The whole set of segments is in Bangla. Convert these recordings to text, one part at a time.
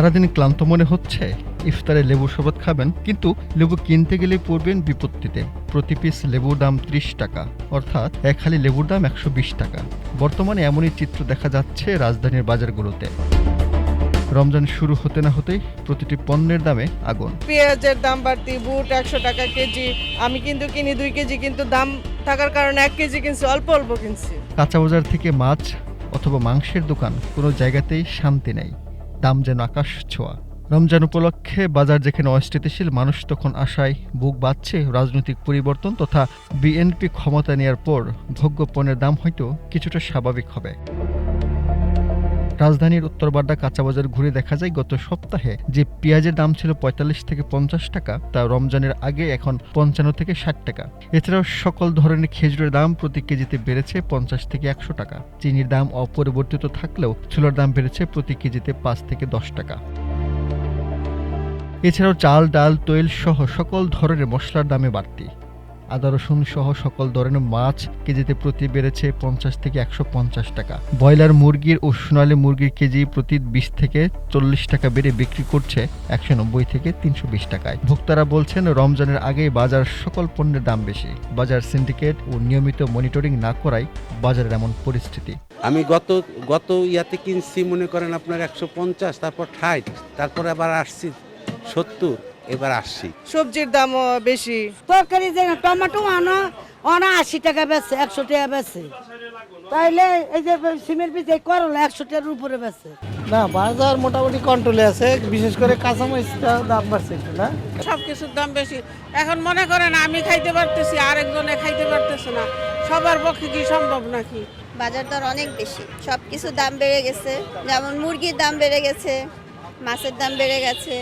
সারাদিন ক্লান্ত মনে হচ্ছে, ইফতারে লেবু শরবত খাবেন, কিন্তু লেবু কিনতে গেলেই পড়বেন বিপত্তিতে। প্রতি পিস লেবুর দাম ৩০ টাকা, অর্থাৎ এক হালি লেবুর দাম ১২০ টাকা। বর্তমানে এমনই চিত্র দেখা যাচ্ছে রাজধানীর বাজারগুলোতে। রমজান শুরু হতে না হতেই প্রতিটি পণ্যের দামে আগুন। পেঁয়াজের দাম বাড়তি, বুট ১০০ টাকা কেজি। আমি কিন্তু কিনি ২ কেজি, কিন্তু দাম থাকার কারণে ১ কেজি কিনছি, অল্প অল্প কিনছি। কাঁচা বাজার থেকে মাছ অথবা মাংসের দোকান, কোনো জায়গাতেই শান্তি নেই। দাম যেন আকাশ ছোঁয়া। রমজান উপলক্ষে বাজার যেখানে অস্থিতিশীল, মানুষ তখন আশায় বুক বাঁধছে রাজনৈতিক পরিবর্তন তথা বিএনপি ক্ষমতা নেয়ার পর ভোগ্য পণ্যের দাম হয়তো কিছুটা স্বাভাবিক হবে। রাজধানীর উত্তরবাড্ডা কাঁচা বাজার ঘুরে দেখা যায়, গত সপ্তাহে যে পেঁয়াজের দাম ছিল ৪৫ থেকে ৫০ টাকা, তা রমজানের আগে এখন ৫৫ থেকে ৬০ টাকা। এছাড়াও সকল ধরনের খেজুরের দাম প্রতি কেজিতে বেড়েছে ৫০ থেকে ১০০ টাকা। চিনির দাম অপরিবর্তিত থাকলেও ছোলার দাম বেড়েছে প্রতি কেজিতে ৫ থেকে ১০ টাকা। এছাড়াও চাল, ডাল, তৈল সহ সকল ধরনের মশলার দামে বাড়তি। আদা, রসুন সহ সকল ধরনের মাছ কেজিতে প্রতি বেড়েছে ৫০ থেকে ১৫০ টাকা। ব্রয়লার মুরগির ও সোনালী মুরগির কেজি প্রতি ২০ থেকে ৪০ টাকা বেড়ে বিক্রি করছে ১৯০ থেকে ৩২০ টাকায়। ভোক্তারা বলছেন, রমজানের আগেই বাজার সকল পণ্যের দাম বেশি। বাজার সিন্ডিকেট ও নিয়মিত মনিটরিং না করায় বাজারের এমন পরিস্থিতি। আমি গত ইয়াতে কিনছি মনে করেন আপনার ১৫০, তারপর ৬০, তারপরে আবার আসছি ৭০, এবার আসছি। সবজির দামও বেশি। তরকারি যে টমেটো আনা ৮০ টাকা বেচছে, ১০০ টাকা বেচছে। তাইলে এই যে সিমের বীজ এই করলা ১০০ টাকার উপরে বেচছে। না, বাজার মোটামুটি কন্ট্রোলে আছে, বিশেষ করে কাঁচামরিচটা দাম বাড়ছে একটু। না, সবকিছুর দাম বেশি। এখন মনে করেন আমি খাইতে পারতেছি, আরেকজনে খাইতে পারতেছে না। সবার পক্ষে কি সম্ভব নাকি? বাজার দর অনেক বেশি, সব কিছু দাম বেড়ে গেছে। যেমন মুরগির দাম বেড়ে গেছে, মাছের দাম বেড়ে গেছে,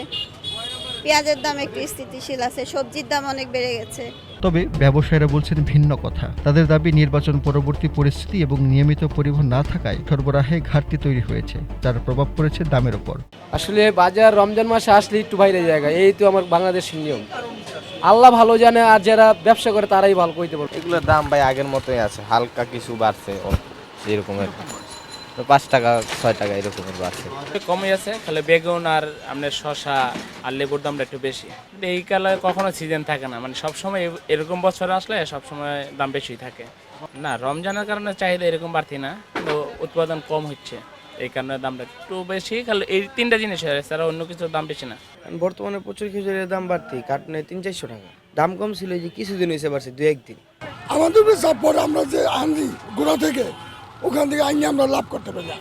পেঁয়াজের দাম একটু স্থিতিশীল আছে, সবজির দাম অনেক বেড়ে গেছে। তবে ব্যবসায়ীরা বলছেন ভিন্ন কথা। তাদের দাবি, নির্বাচন পরবর্তী পরিস্থিতি এবং নিয়মিত পরিবহন না থাকায় সরবরাহে ঘাটতি তৈরি হয়েছে, যার প্রভাব পড়েছে দামের উপর। আসলে বাজার রমজান মাসে আসলে একটু বাইরে জায়গা, এই তো আমার বাংলাদেশের নিয়ম। আল্লাহ ভালো জানে, আর যারা ব্যবসা করে তারাই ভালো কইতে পারবে। এগুলোর দাম ভাই আগের মতোই আছে, হালকা কিছু বাড়ছে, এরকমের ৫ টাকা ৬ টাকা এরকমের বাড়ছে। কমই আছে, খালি বেগুন আর আপনার শসা আর লেবুর দামটা একটু বেশি। এই কালে কখনো সিজন থাকে না, মানে সবসময় এরকম বছরে আসলে সবসময় দাম বেশি থাকে। না, রমজানের কারণে চাহিদা এরকম বাড়তি না, কিন্তু উৎপাদন কম হচ্ছে, এই কারণে দামটা একটু বেশি। খালি এই ৩টা জিনিস হয়েছে, আর অন্য কিছুর দাম বেশি না। বর্তমানে প্রচুর খেজুরের দাম বাড়তি, কার্টনে ৩-৪০০ টাকা। দাম কম ছিল যে কিছুদিন হয়েছে বাড়ছে, ২-১ দিন। আমাদের পরে আমরা যে আনছি গোড়া থেকে, ওখান থেকে আইনে আমরা লাভ করতে পারি না।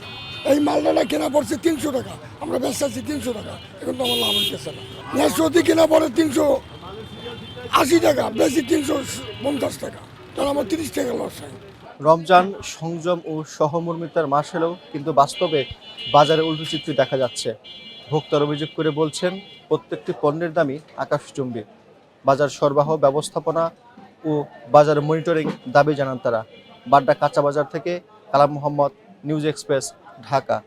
এই মালটা কেনা পড়ছে 300 টাকা, আমরা বেচতেছি 300 টাকা, এখন তো আমার লাভ হইতেছে না। নেশোতি কেনা পড়ে 380 টাকা, বেশি 350 টাকা, তাহলে আমার 30 টাকা লস হয়। রমজান সংযম ও সহমর্মিতার মাস হলেও কিন্তু বাস্তবে বাজারে উল্টো চিত্র দেখা যাচ্ছে। ভোক্তার অভিযোগ করে বলছেন, প্রত্যেকটি পণ্যের দামই আকাশচুম্বী। বাজার সরবরাহ ব্যবস্থাপনা ও বাজার মনিটরিং দাবি জানান তারা। বাড্ডা কাঁচা বাজার থেকে কালাম মোহাম্মদ, নিউজ এক্সপ্রেস, ঢাকা।